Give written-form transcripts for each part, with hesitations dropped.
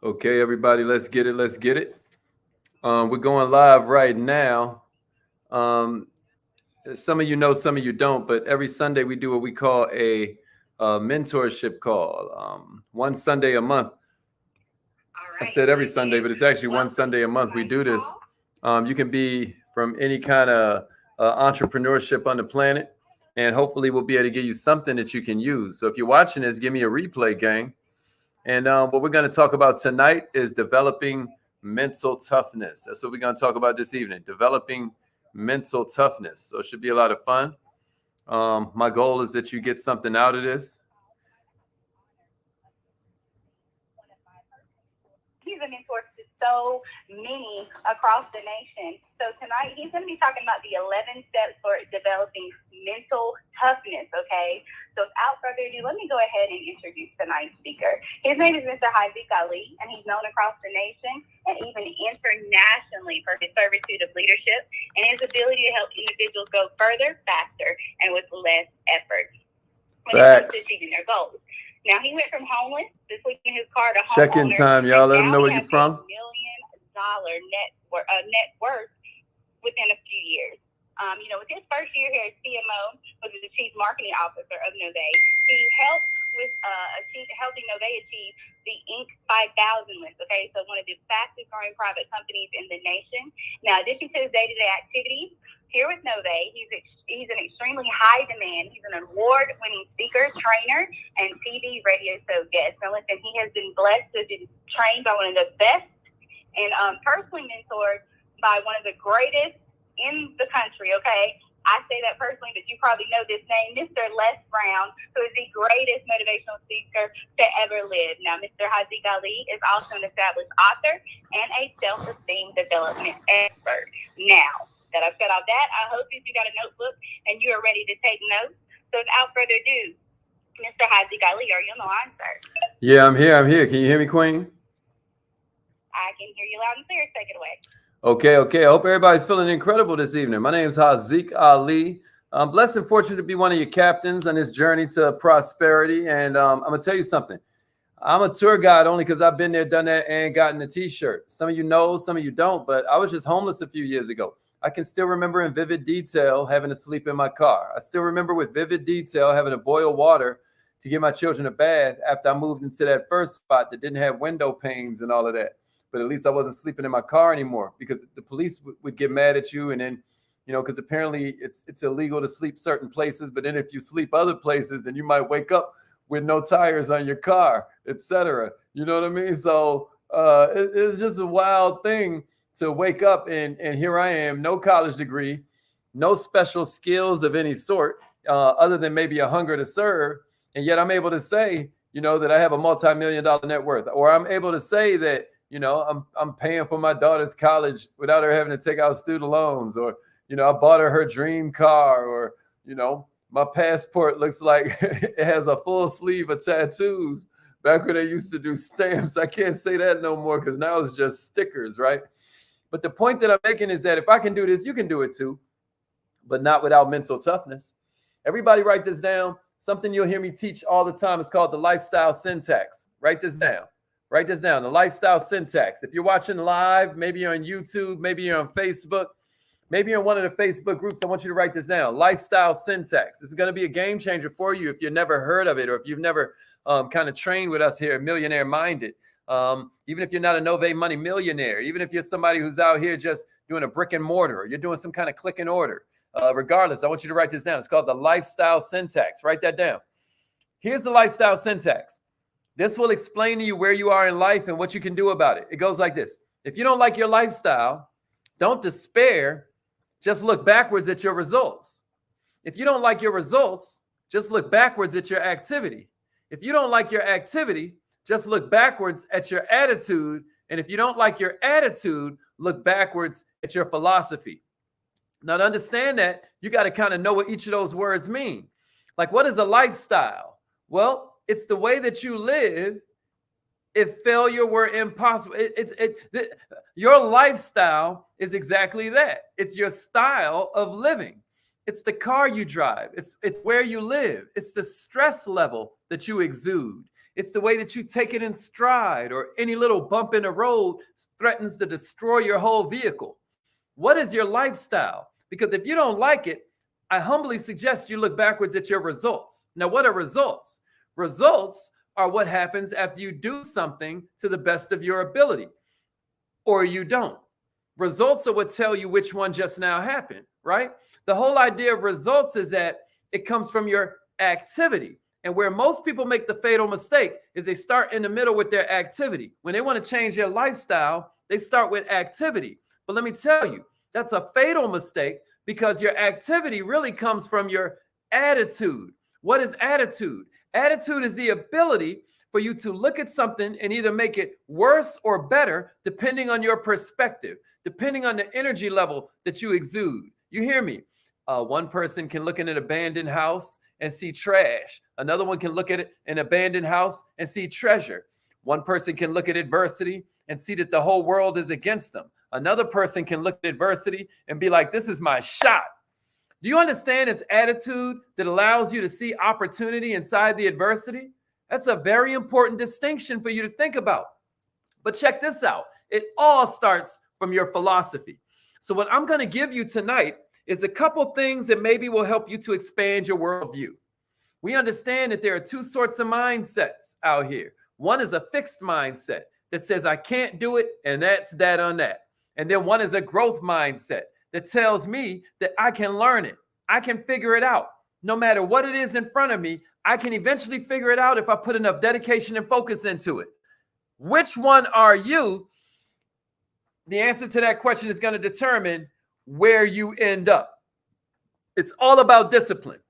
Okay, everybody, let's get it. Let's get it. We're going live right now. Um, some of you know, some of you don't, but every Sunday we do what we call a mentorship call. One Sunday a month. I said every Sunday, but it's actually one Sunday a month we do this. You can be from any kind of entrepreneurship on the planet, and hopefully we'll be able to give you something that you can use. So if you're watching this, give me a replay, gang. And what we're going to talk about tonight is developing mental toughness. That's what we're going to talk about this evening, developing mental toughness. So it should be a lot of fun. My goal is that you get something out of this. He's a mentor to so many across the nation. So tonight he's going to be talking about the 11 steps for developing mental toughness, okay? So without further ado, let me go ahead and introduce tonight's speaker. His name is Mr. Haziq Ali, and he's known across the nation and even internationally for his servitude of leadership and his ability to help individuals go further, faster, and with less effort when it comes to achieving their goals. Now, he went from homeless to switching his car to homeowner. Check-in time, y'all. Let them know where you're from. $1 million net worth within a few years. With his first year here as CMO, was the Chief Marketing Officer of Nove, he helped with helping Nove achieve the Inc. 5000 list, okay? So one of the fastest growing private companies in the nation. Now, in addition to his day-to-day activities, here with Nove, he's an extremely high demand. He's an award-winning speaker, trainer, and TV radio show guest. Now, listen, he has been blessed to be trained by one of the best and personally mentored by one of the greatest in the country, okay? I say that personally, but you probably know this name, Mr. Les Brown, who is the greatest motivational speaker to ever live. Now, Mr. Haziq Ali is also an established author and a self-esteem development expert. Now, that I've said all that, I hope that you got a notebook and you are ready to take notes. So without further ado, Mr. Haziq Ali, are you on the line, sir? Yeah, I'm here. Can you hear me, Queen? I can hear you loud and clear. Take it away. Okay. I hope everybody's feeling incredible this evening. My name is Haziq Ali. I'm blessed and fortunate to be one of your captains on this journey to prosperity. And I'm going to tell you something. I'm a tour guide only because I've been there, done that, and gotten a T-shirt. Some of you know, some of you don't, but I was just homeless a few years ago. I can still remember in vivid detail having to sleep in my car. I still remember with vivid detail having to boil water to give my children a bath after I moved into that first spot that didn't have window panes and all of that. But at least I wasn't sleeping in my car anymore because the police would get mad at you. And then, because apparently it's illegal to sleep certain places. But then if you sleep other places, then you might wake up with no tires on your car, etc. You know what I mean? So it's just a wild thing to wake up and here I am, no college degree, no special skills of any sort, other than maybe a hunger to serve. And yet I'm able to say, that I have a multi-million-dollar net worth, or I'm able to say that, I'm paying for my daughter's college without her having to take out student loans, or, I bought her dream car, or, my passport looks like it has a full sleeve of tattoos. Back when they used to do stamps, I can't say that no more because now it's just stickers, right? But the point that I'm making is that if I can do this, you can do it too, but not without mental toughness. Everybody write this down. Something you'll hear me teach all the time is called the lifestyle syntax. Write this down. Write this down, the lifestyle syntax. If you're watching live, maybe you're on YouTube, maybe you're on Facebook, maybe you're in one of the Facebook groups, I want you to write this down. Lifestyle syntax. This is going to be a game changer for you if you've never heard of it, or if you've never kind of trained with us here, Millionaire Minded. Even if you're not a Nove Money millionaire, even if you're somebody who's out here just doing a brick and mortar, or you're doing some kind of click and order, regardless, I want you to write this down. It's called the lifestyle syntax. Write that down. Here's the lifestyle syntax. This will explain to you where you are in life and what you can do about it. It goes like this. If you don't like your lifestyle, don't despair. Just look backwards at your results. If you don't like your results, just look backwards at your activity. If you don't like your activity, just look backwards at your attitude. And if you don't like your attitude, look backwards at your philosophy. Now, to understand that, you got to kind of know what each of those words mean. Like, what is a lifestyle? Well, it's the way that you live if failure were impossible. Your lifestyle is exactly that. It's your style of living. It's the car you drive. It's where you live. It's the stress level that you exude. It's the way that you take it in stride, or any little bump in the road threatens to destroy your whole vehicle. What is your lifestyle? Because if you don't like it, I humbly suggest you look backwards at your results. Now, what are results? Results are what happens after you do something to the best of your ability, or you don't. Results are what tell you which one just now happened, right? The whole idea of results is that it comes from your activity. And where most people make the fatal mistake is they start in the middle with their activity. When they want to change their lifestyle, they start with activity. But let me tell you, that's a fatal mistake, because your activity really comes from your attitude. What is attitude? Attitude is the ability for you to look at something and either make it worse or better, depending on your perspective, depending on the energy level that you exude. You hear me? One person can look at an abandoned house and see trash. Another one can look at an abandoned house and see treasure. One person can look at adversity and see that the whole world is against them. Another person can look at adversity and be like, this is my shot. Do you understand it's attitude that allows you to see opportunity inside the adversity? That's a very important distinction for you to think about. But check this out. It all starts from your philosophy. So what I'm going to give you tonight is a couple things that maybe will help you to expand your worldview. We understand that there are two sorts of mindsets out here. One is a fixed mindset that says, I can't do it, and that's that on that. And then one is a growth mindset that tells me that I can learn it. I can figure it out. No matter what it is in front of me, I can eventually figure it out if I put enough dedication and focus into it. Which one are you? The answer to that question is going to determine where you end up. It's all about discipline.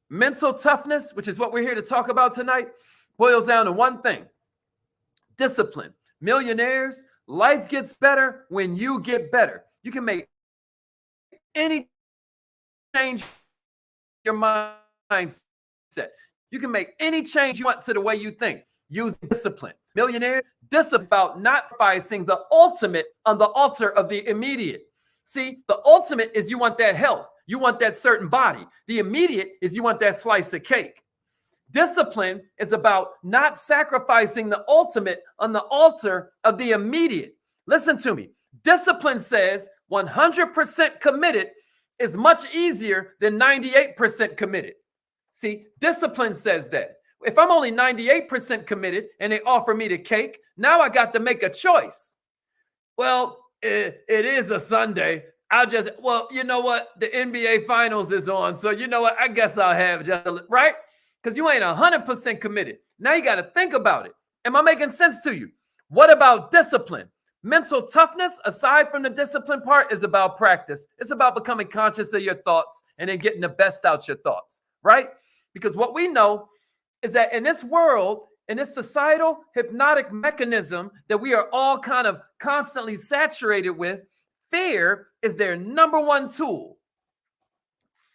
Mental toughness, which is what we're here to talk about tonight, boils down to one thing: discipline. Millionaires, life gets better when you get better. You can make any change in your mindset. You can make any change you want to the way you think. Use discipline. Millionaires, discipline about not sacrificing the ultimate on the altar of the immediate. See, the ultimate is you want that health. You want that certain body. The immediate is you want that slice of cake. Discipline is about not sacrificing the ultimate on the altar of the immediate. Listen to me. Discipline says 100% committed is much easier than 98% committed. See, discipline says that. If I'm only 98% committed and they offer me the cake, now I got to make a choice. Well, it is a Sunday. Well, you know what? The NBA Finals is on. So you know what? I guess I'll have just, right? Because you ain't 100% committed. Now you got to think about it. Am I making sense to you? What about discipline? Mental toughness, aside from the discipline part, is about practice. It's about becoming conscious of your thoughts and then getting the best out your thoughts, right? Because what we know is that in this world, in this societal hypnotic mechanism that we are all kind of constantly saturated with, fear is their number one tool.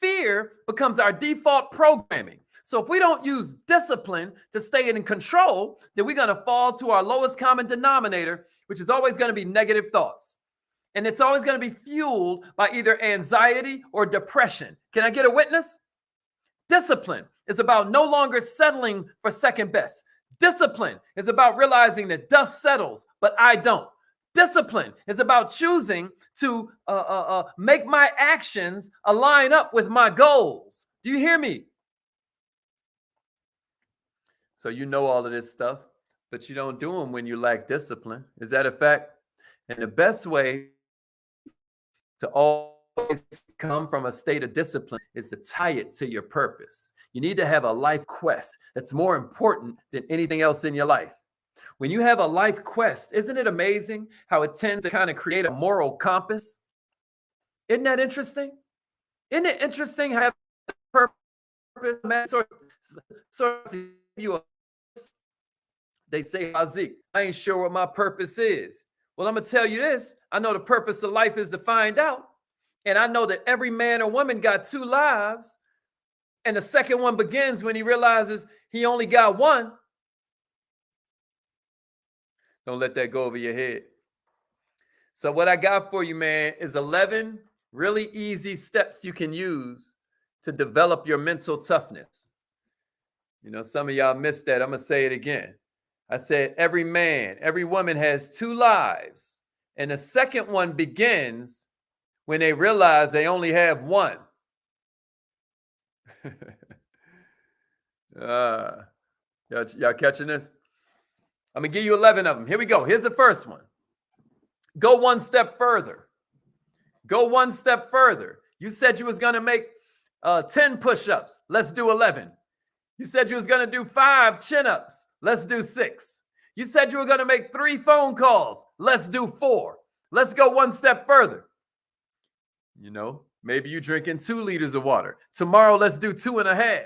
Fear becomes our default programming. So if we don't use discipline to stay in control, then we're going to fall to our lowest common denominator, which is always going to be negative thoughts. And it's always going to be fueled by either anxiety or depression. Can I get a witness? Discipline is about no longer settling for second best. Discipline is about realizing that dust settles, but I don't. Discipline is about choosing to make my actions align up with my goals. Do you hear me? So you know all of this stuff, but you don't do them when you lack discipline. Is that a fact? And the best way to always come from a state of discipline is to tie it to your purpose. You need to have a life quest that's more important than anything else in your life. When you have a life quest, isn't it amazing how it tends to kind of create a moral compass? Isn't that interesting? Isn't it interesting how purpose sort of you? They say, Zeke, I ain't sure what my purpose is. Well, I'm going to tell you this. I know the purpose of life is to find out. And I know that every man or woman got two lives. And the second one begins when he realizes he only got one. Don't let that go over your head. So what I got for you, man, is 11 really easy steps you can use to develop your mental toughness. You know, some of y'all missed that. I'm going to say it again. I said, every man, every woman has two lives. And the second one begins when they realize they only have one. Y'all catching this? I'm going to give you 11 of them. Here we go. Here's the first one. Go one step further. Go one step further. You said you was going to make 10 push-ups. Let's do 11. You said you was going to do 5 chin-ups. Let's do 6. You said you were going to make 3 phone calls. Let's do 4. Let's go one step further. You know, maybe you're drinking 2 liters of water. Tomorrow, let's do 2.5.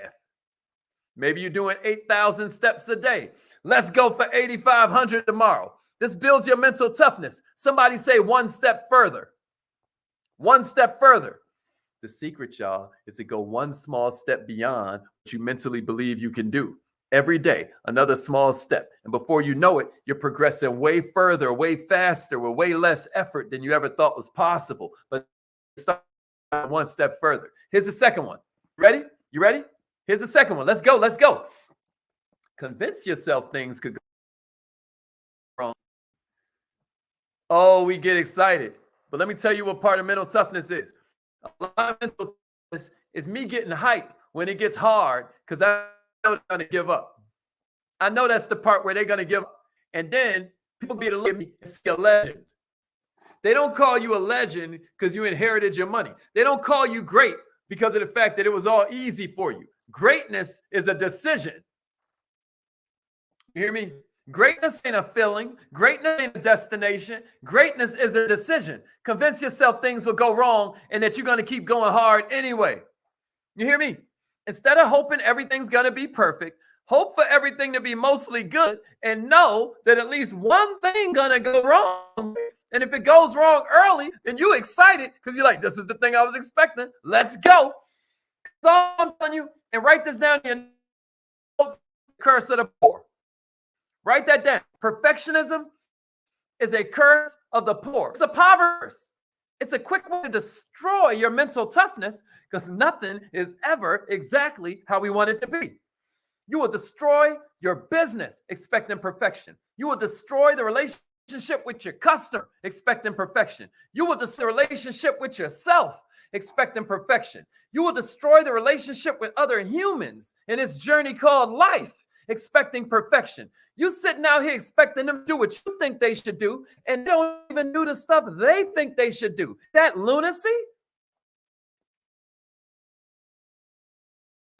Maybe you're doing 8,000 steps a day. Let's go for 8,500 tomorrow. This builds your mental toughness. Somebody say one step further. One step further. The secret, y'all, is to go one small step beyond what you mentally believe you can do. Every day, another small step. And before you know it, you're progressing way further, way faster, with way less effort than you ever thought was possible. But start one step further. Here's the second one. Ready? You ready? Here's the second one. Let's go. Let's go. Convince yourself things could go wrong. Oh, we get excited. But let me tell you what part of mental toughness is. A lot of mental toughness is me getting hyped when it gets hard because I know they're going to give up. I know that's the part where they're going to give up. And then people be to look at me and see a legend. They don't call you a legend because you inherited your money. They don't call you great because of the fact that it was all easy for you. Greatness is a decision. You hear me? Greatness ain't a feeling. Greatness ain't a destination. Greatness is a decision. Convince yourself things will go wrong and that you're going to keep going hard anyway. You hear me? Instead of hoping everything's going to be perfect, hope for everything to be mostly good and know that at least one thing going to go wrong. And if it goes wrong early, then you're excited because you're like, this is the thing I was expecting. Let's go. That's all I'm telling you. And write this down in your notes, curse of the poor. Write that down. Perfectionism is a curse of the poor. It's a poverty. It's a quick way to destroy your mental toughness because nothing is ever exactly how we want it to be. You will destroy your business expecting perfection. You will destroy the relationship with your customer expecting perfection. You will destroy the relationship with yourself expecting perfection. You will destroy the relationship with other humans in this journey called life expecting perfection. You sitting out here expecting them to do what you think they should do and don't even do the stuff they think they should do. That lunacy?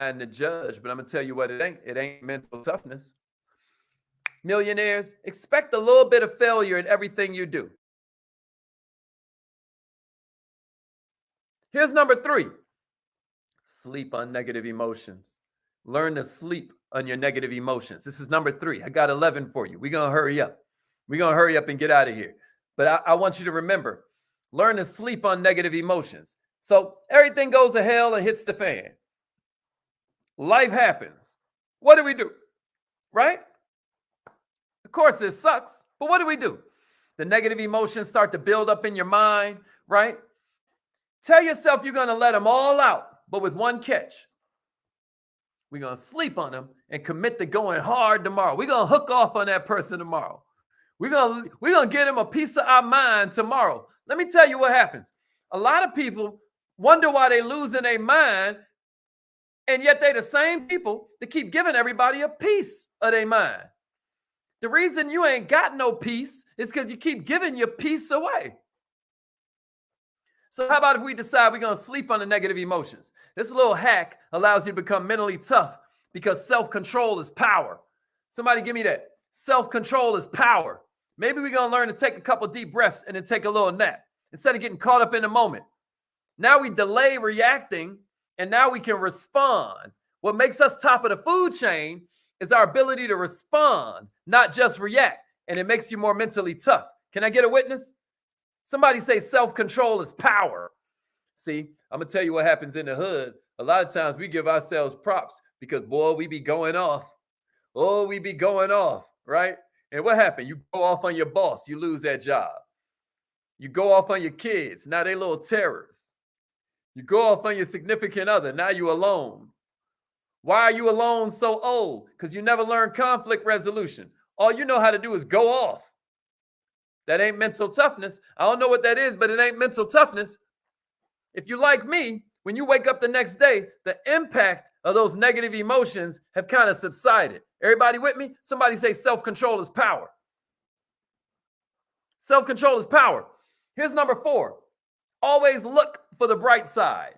And the judge, but I'm going to tell you what it ain't. It ain't mental toughness. Millionaires, expect a little bit of failure in everything you do. Here's number 3. Sleep on negative emotions. Learn to sleep on your negative emotions. This is number 3. I got 11 for you. We're going to hurry up. We're going to hurry up and get out of here. But I want you to remember, learn to sleep on negative emotions. So everything goes to hell and hits the fan. Life happens. What do? Right? Of course, it sucks. But what do? The negative emotions start to build up in your mind, right? Tell yourself you're going to let them all out, but with one catch. We're going to sleep on them and commit to going hard tomorrow. We're going to hook off on that person tomorrow. We're going to get them a piece of our mind tomorrow. Let me tell you what happens. A lot of people wonder why they losing their mind, and yet they the same people that keep giving everybody a piece of their mind. The reason you ain't got no peace is because you keep giving your peace away. So how about if we decide we're going to sleep on the negative emotions? This little hack allows you to become mentally tough because self-control is power. Somebody give me that. Self-control is power. Maybe we're going to learn to take a couple deep breaths and then take a little nap instead of getting caught up in the moment. Now we delay reacting and now we can respond. What makes us top of the food chain is our ability to respond, not just react. And it makes you more mentally tough. Can I get a witness? Somebody say self-control is power. See, I'm going to tell you what happens in the hood. A lot of times we give ourselves props because, boy, we be going off. Oh, we be going off, right? And what happened? You go off on your boss, you lose that job. You go off on your kids, now they little terrorists. You go off on your significant other, now you alone. Why are you alone so old? Because you never learned conflict resolution. all you know how to do is go off. That ain't mental toughness. I don't know what that is, but it ain't mental toughness. If you like me, when you wake up the next day, the impact of those negative emotions have kind of subsided. Everybody with me? Somebody say self-control is power. Self-control is power. Here's number 4. Always look for the bright side.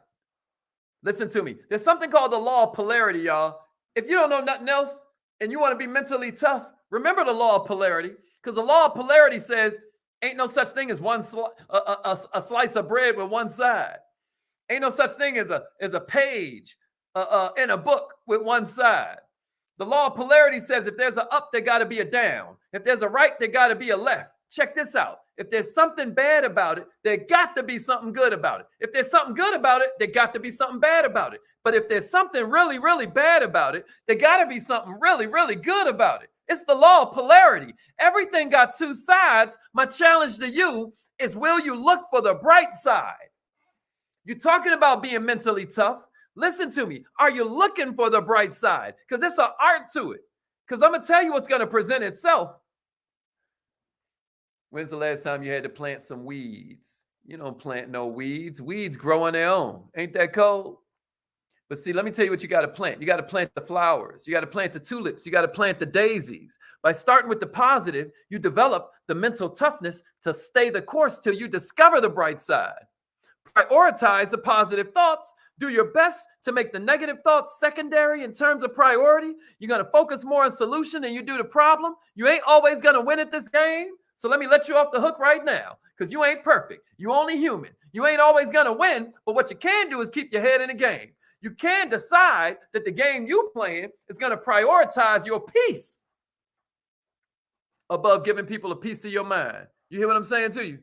Listen to me. There's something called the law of polarity, y'all. If you don't know nothing else and you want to be mentally tough, remember the law of polarity, because the law of polarity says ain't no such thing as a slice of bread with one side. Ain't no such thing as a page in a book with one side. The law of polarity says if there's an up, there got to be a down. If there's a right, there got to be a left. Check this out. If there's something bad about it, there got to be something good about it. If there's something good about it, there got to be something bad about it. But if there's something really, really bad about it, there got to be something really, really good about it. It's the law of polarity. Everything got two sides. My challenge to you is, will you look for the bright side? You're talking about being mentally tough. Listen to me. Are you looking for the bright side? Because it's an art to it. Because I'm going to tell you what's going to present itself. When's the last time you had to plant some weeds? You don't plant no weeds. Weeds grow on their own. Ain't that cold? But see, let me tell you what you got to plant. You got to plant the flowers. You got to plant the tulips. You got to plant the daisies. By starting with the positive, you develop the mental toughness to stay the course till you discover the bright side. Prioritize the positive thoughts. Do your best to make the negative thoughts secondary in terms of priority. You're going to focus more on solution than you do the problem. You ain't always going to win at this game. So let me let you off the hook right now, because you ain't perfect. You only human. You ain't always going to win, but what you can do is keep your head in the game. You can decide that the game you playing is going to prioritize your peace above giving people a piece of your mind. You hear what I'm saying to you?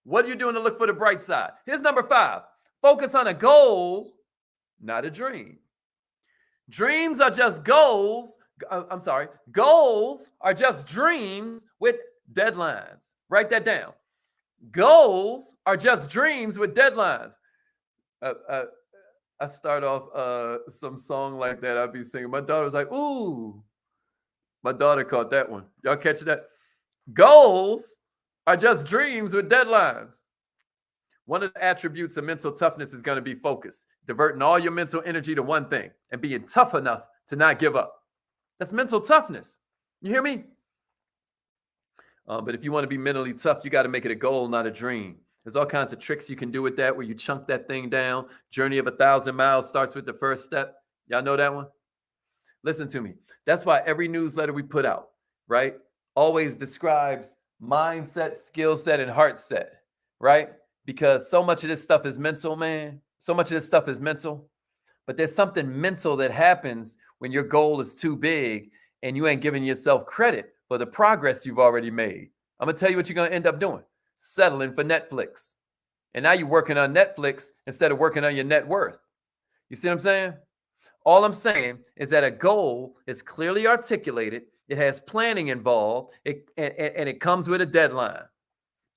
What are you doing to look for the bright side? Here's number 5. Focus on a goal, not a dream. Dreams are just goals. Goals are just dreams with deadlines. Write that down. Goals are just dreams with deadlines. I start off some song like that. I'd be singing. My daughter was like, ooh. My daughter caught that one. Y'all catch that? Goals are just dreams with deadlines. One of the attributes of mental toughness is going to be focus, diverting all your mental energy to one thing and being tough enough to not give up. That's mental toughness. You hear me? But if you want to be mentally tough, you got to make it a goal, not a dream. There's all kinds of tricks you can do with that, where you chunk that thing down. Journey of 1,000 miles starts with the first step. Y'all know that one? Listen to me. That's why every newsletter we put out, right, always describes mindset, skill set, and heart set, right? Because so much of this stuff is mental, man. So much of this stuff is mental. But there's something mental that happens when your goal is too big and you ain't giving yourself credit for the progress you've already made. I'm going to tell you what you're going to end up doing. Settling for Netflix. And now you're working on Netflix instead of working on your net worth. You see what I'm saying? All I'm saying is that a goal is clearly articulated. It has planning involved, and it comes with a deadline,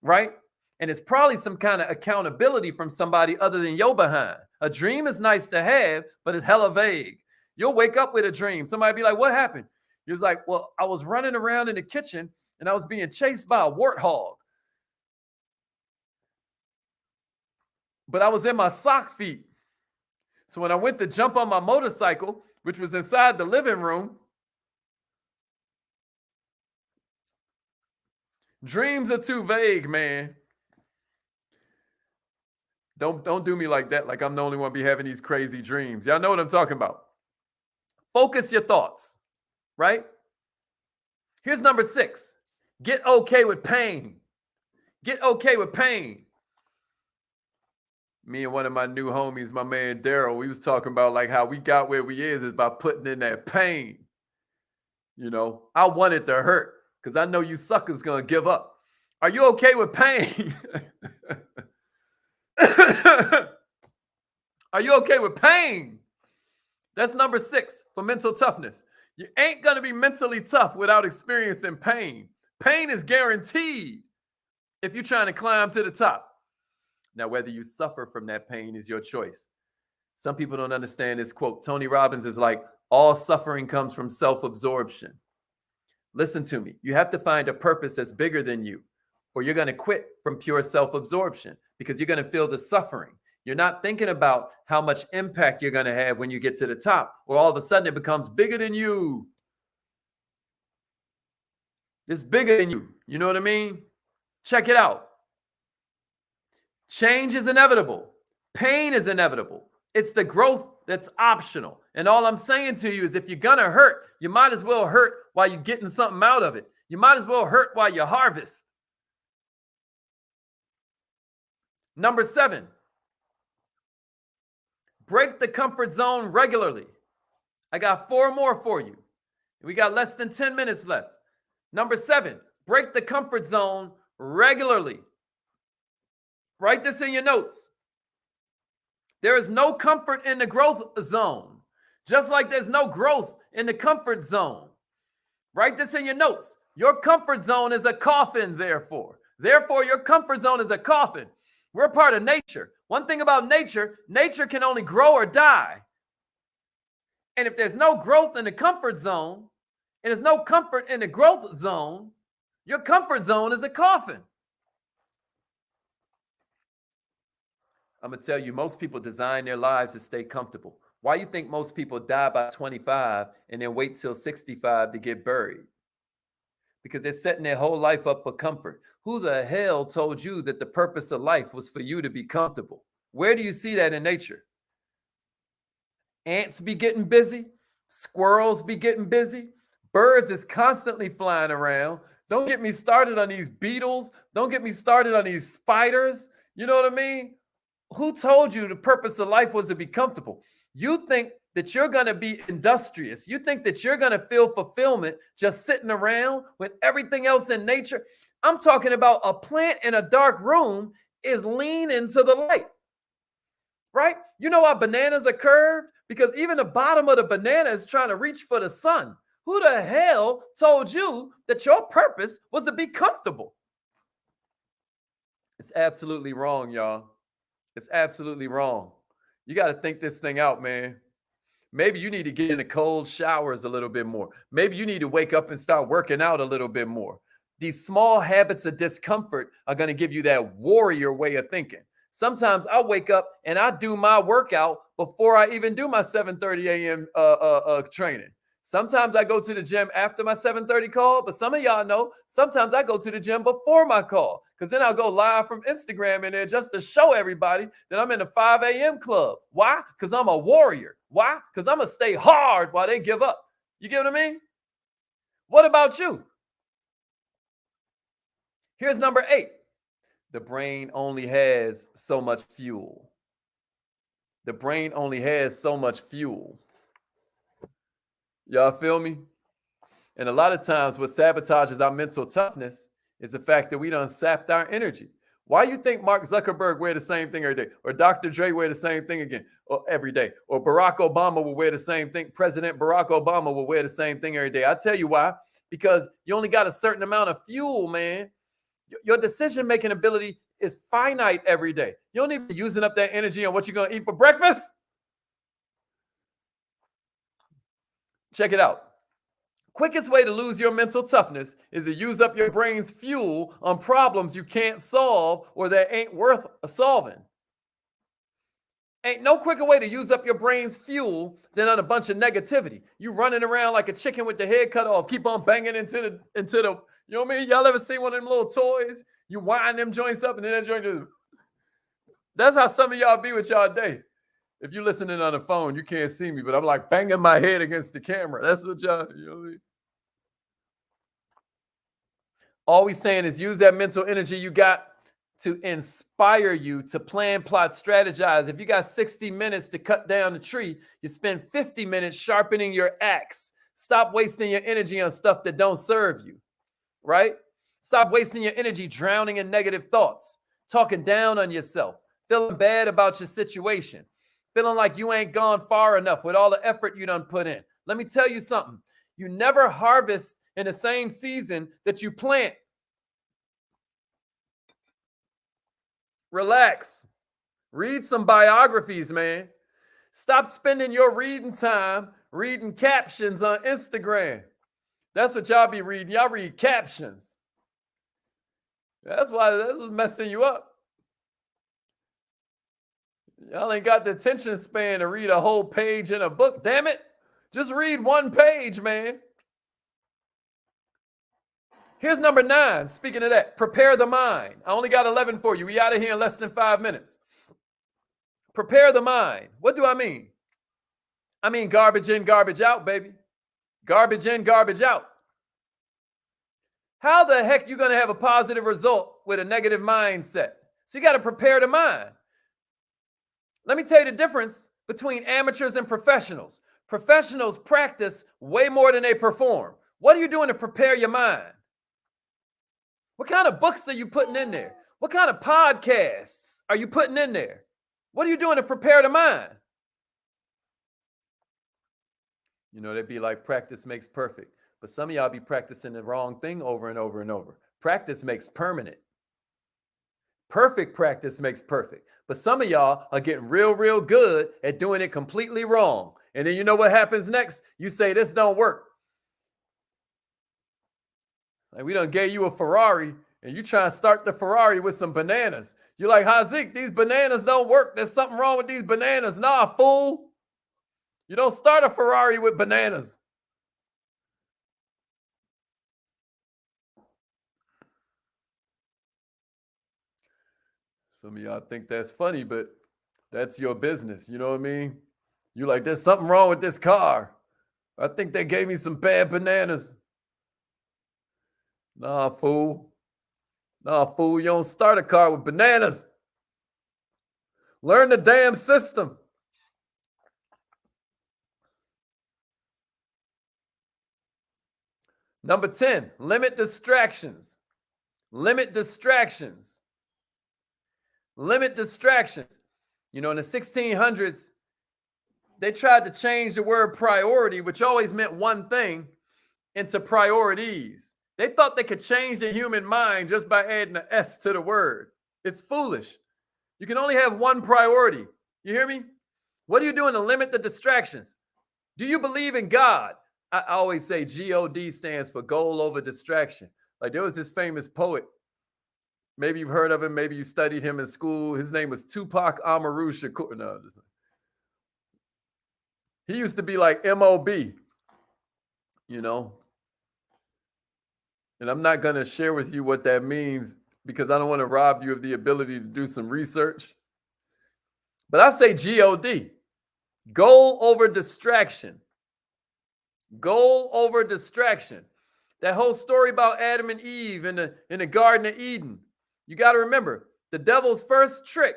right? And it's probably some kind of accountability from somebody other than your behind. A dream is nice to have, but it's hella vague. You'll wake up with a dream. Somebody be like, what happened? You're like, well, I was running around in the kitchen and I was being chased by a warthog. But I was in my sock feet. So when I went to jump on my motorcycle, which was inside the living room, dreams are too vague, man. Don't do me like that, like I'm the only one be having these crazy dreams. Y'all know what I'm talking about. Focus your thoughts, right? Here's number 6. Get okay with pain. Get okay with pain. Me and one of my new homies, my man Daryl, we was talking about like how we got where we is by putting in that pain. You know, I want it to hurt because I know you suckers gonna give up. Are you okay with pain? Are you okay with pain? That's number 6 for mental toughness. You ain't going to be mentally tough without experiencing pain. Pain is guaranteed if you're trying to climb to the top. Now, whether you suffer from that pain is your choice. Some people don't understand this quote. Tony Robbins is like, all suffering comes from self-absorption. Listen to me. You have to find a purpose that's bigger than you, or you're going to quit from pure self-absorption because you're going to feel the suffering. You're not thinking about how much impact you're going to have when you get to the top, or all of a sudden it becomes bigger than you. It's bigger than you. You know what I mean? Check it out. Change is inevitable. Pain is inevitable. It's the growth that's optional. And all I'm saying to you is if you're going to hurt, you might as well hurt while you're getting something out of it. You might as well hurt while you harvest. Number 7, break the comfort zone regularly. I got 4 more for you. We got less than 10 minutes left. Number 7, break the comfort zone regularly. Write this in your notes. There is no comfort in the growth zone, just like there's no growth in the comfort zone. Write this in your notes. Your comfort zone is a coffin, therefore. Therefore, your comfort zone is a coffin. We're part of nature. One thing about nature, nature can only grow or die. And if there's no growth in the comfort zone, and there's no comfort in the growth zone, your comfort zone is a coffin. I'm going to tell you, most people design their lives to stay comfortable. Why do you think most people die by 25 and then wait till 65 to get buried? Because they're setting their whole life up for comfort. Who the hell told you that the purpose of life was for you to be comfortable? Where do you see that in nature? Ants be getting busy. Squirrels be getting busy. Birds is constantly flying around. Don't get me started on these beetles. Don't get me started on these spiders. You know what I mean? Who told you the purpose of life was to be comfortable? You think that you're going to be industrious. You think that you're going to feel fulfillment just sitting around with everything else in nature. I'm talking about a plant in a dark room is leaning to the light, right? You know why bananas are curved? Because even the bottom of the banana is trying to reach for the sun. Who the hell told you that your purpose was to be comfortable? It's absolutely wrong, y'all. It's absolutely wrong. You got to think this thing out, man. Maybe you need to get in the cold showers a little bit more. Maybe you need to wake up and start working out a little bit more. These small habits of discomfort are going to give you that warrior way of thinking. Sometimes I wake up and I do my workout before I even do my 7:30 a.m. Training. Sometimes I go to the gym after my 7:30 call, but some of y'all know sometimes I go to the gym before my call because then I'll go live from Instagram in there just to show everybody that I'm in the 5 a.m. club. Why? Because I'm a warrior. Why? Because I'm going to stay hard while they give up. You get what I mean? What about you? Here's number 8. The brain only has so much fuel. The brain only has so much fuel. Y'all feel me? And a lot of times what sabotages our mental toughness is the fact that we done sapped our energy. Why you think Mark Zuckerberg wear the same thing every day? Or Dr. Dre wear the same thing again or every day? Or Barack Obama will wear the same thing. President Barack Obama will wear the same thing every day. I'll tell you why. Because you only got a certain amount of fuel, man. Your decision-making ability is finite every day. You don't need to be using up that energy on what you're going to eat for breakfast. Check it out. Quickest way to lose your mental toughness is to use up your brain's fuel on problems you can't solve or that ain't worth solving. Ain't no quicker way to use up your brain's fuel than on a bunch of negativity. You running around like a chicken with the head cut off, keep on banging into the, you know what I mean? Y'all ever seen one of them little toys? You wind them joints up and then that joint just, that's how some of y'all be with y'all day. If you're listening on the phone, you can't see me, but I'm like banging my head against the camera. That's what y'all, you know what I mean? All we saying is use that mental energy you got to inspire you to plan, plot, strategize. If you got 60 minutes to cut down the tree, you spend 50 minutes sharpening your axe. Stop wasting your energy on stuff that don't serve you, right? Stop wasting your energy drowning in negative thoughts, talking down on yourself, feeling bad about your situation, feeling like you ain't gone far enough with all the effort you done put in. Let me tell you something. You never harvest in the same season that you plant. Relax. Read some biographies, man. Stop spending your reading time reading captions on Instagram. That's what y'all be reading. Y'all read captions. That's why that's messing you up. Y'all ain't got the attention span to read a whole page in a book. Damn it. Just read one page, man. Here's number 9. Speaking of that, prepare the mind. I only got 11 for you. We out of here in less than 5 minutes. Prepare the mind. What do I mean? I mean garbage in, garbage out, baby. Garbage in, garbage out. How the heck you going to have a positive result with a negative mindset? So you got to prepare the mind. Let me tell you the difference between amateurs and professionals. Professionals practice way more than they perform. What are you doing to prepare your mind? What kind of books are you putting in there? What kind of podcasts are you putting in there? What are you doing to prepare the mind? You know, they'd be like, practice makes perfect. But some of y'all be practicing the wrong thing over and over and over. Practice makes permanent. Perfect practice makes perfect. But some of y'all are getting real good at doing it completely wrong. And then you know what happens next? You say, this don't work. Like, we done gave you a Ferrari and you try to start the Ferrari with some bananas. You're like, Hazik, these bananas don't work. There's something wrong with these bananas. Nah, fool. You don't start a Ferrari with bananas. Some of y'all think that's funny, but that's your business. You know what I mean? You're like, there's something wrong with this car. I think they gave me some bad bananas. Nah, fool. Nah, fool. You don't start a car with bananas. Learn the damn system. Number 10, limit distractions. Limit distractions. Limit distractions. You know, in the 1600s, they tried to change the word priority, which always meant one thing, into priorities. They thought they could change the human mind just by adding an S to the word. It's foolish. You can only have one priority. You hear me? What are you doing to limit the distractions? Do you believe in God? I always say GOD stands for goal over distraction. Like there was this famous poet. Maybe you've heard of him. Maybe you studied him in school. His name was Tupac Amaru Shakur. No, he used to be like MOB, you know. And I'm not going to share with you what that means because I don't want to rob you of the ability to do some research. But I say GOD, goal over distraction. Goal over distraction. That whole story about Adam and Eve in the Garden of Eden. You got to remember, the devil's first trick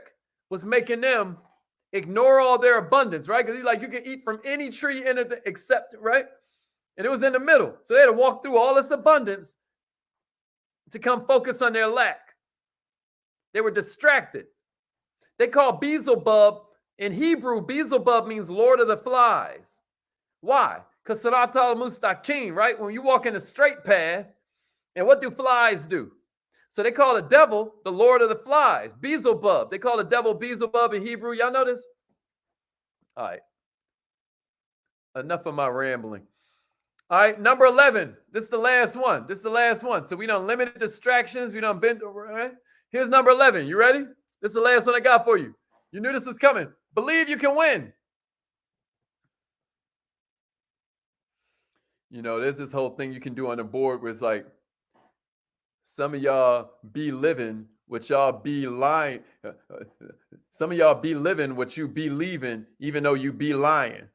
was making them ignore all their abundance, right? Because he's like, you can eat from any tree in it except, right? And it was in the middle. So they had to walk through all this abundance to come focus on their lack. They were distracted. They call Beelzebub, in Hebrew, Beelzebub means Lord of the Flies. Why? Because Sirat al-Mustaqim, right? When you walk in a straight path, and what do flies do? So they call the devil the Lord of the Flies, Beelzebub. They call the devil Beelzebub in Hebrew. Y'all know this? All right. Enough of my rambling. All right, number 11. This is the last one. This is the last one. So we done limited distractions. We done been over, all right? Here's number 11. You ready? This is the last one I got for you. You knew this was coming. Believe you can win. You know, there's this whole thing you can do on the board where it's like, some of y'all be living what y'all be lying. Some of y'all be living what you be leaving, even though you be lying.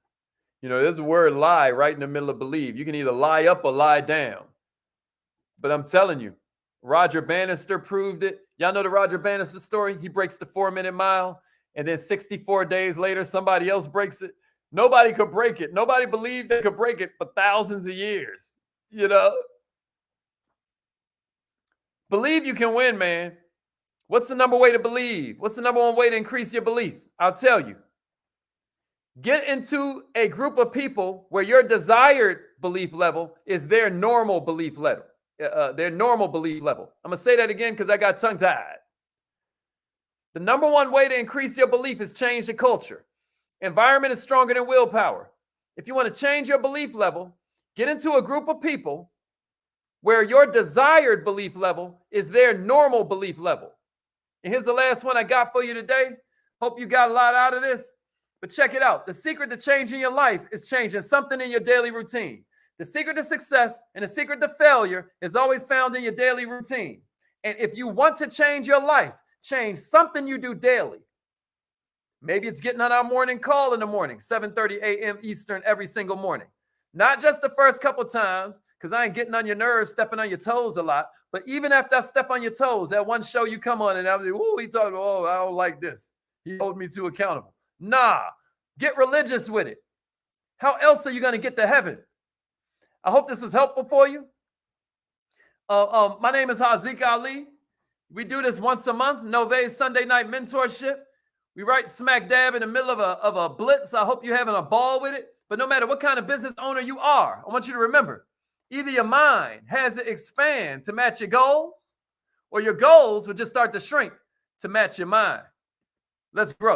You know, there's a word lie right in the middle of believe. You can either lie up or lie down. But I'm telling you, Roger Bannister proved it. Y'all know the Roger Bannister story? He breaks the 4-minute mile, and then 64 days later, somebody else breaks it. Nobody could break it. Nobody believed they could break it for thousands of years. You know? Believe you can win, man. What's the number way to believe? What's the number one way to increase your belief? I'll tell you. Get into a group of people where your desired belief level is their normal belief level. Their normal belief level. I'm going to say that again because I got tongue-tied. The number one way to increase your belief is change the culture. Environment is stronger than willpower. If you want to change your belief level, get into a group of people where your desired belief level is their normal belief level. And here's the last one I got for you today. Hope you got a lot out of this. But check it out. The secret to changing your life is changing something in your daily routine. The secret to success and the secret to failure is always found in your daily routine. And if you want to change your life, change something you do daily. Maybe it's getting on our morning call in the morning, 7:30 a.m. Eastern every single morning. Not just the first couple times, because I ain't getting on your nerves, stepping on your toes a lot. But even after I step on your toes, that one show you come on and I'm like, oh, he talking, oh, I don't like this. He hold me too accountable. Nah, get religious with it. How else are you going to get to heaven? I hope this was helpful for you. My name is Haziq Ali. We do this once a month, Nove's Sunday Night Mentorship. We right smack dab in the middle of a blitz. I hope you're having a ball with it. But no matter what kind of business owner you are, I want you to remember, either your mind has to expand to match your goals, or your goals will just start to shrink to match your mind. Let's grow.